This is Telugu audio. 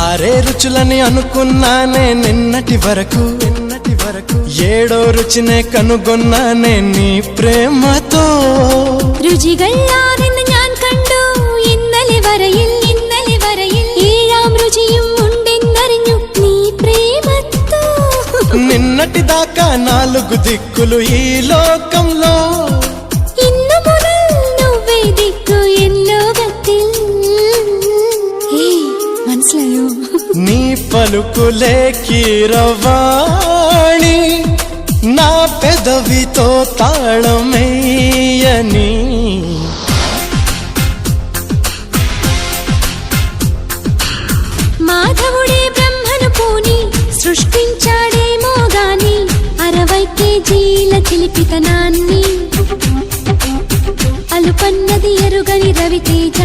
ఆరే రుచులని అనుకున్నానే నిన్నటి వరకు ఏడో రుచినే కనుగొన్నానే నీ ప్రేమతో രുചികളാ നിന്നെ ഞാൻ കണ്ടു ഇന്നലെ വരയിൽ ഏഴാം രുചിയും ഉണ്ടെന്നറിഞ്ഞു നീ പ്രേമത്തോ నిన్నటి దాకా నాలుగు దిక్కులు ఈ లోకంలో ഇന്നു മുതൽ నువ్వే దిక్కు ఎన్ లోകത്തിൽ മനസ്സിലായോ నీ పలుకులే కీరవాణి నా పెదవితో తాళమేయని మాధవుడే బ్రహ్మను పూని సృష్టించాడేమో గాని 60 కేజీల చిలిపితనాన్ని అలుపన్నది ఎరుగని రవితేజ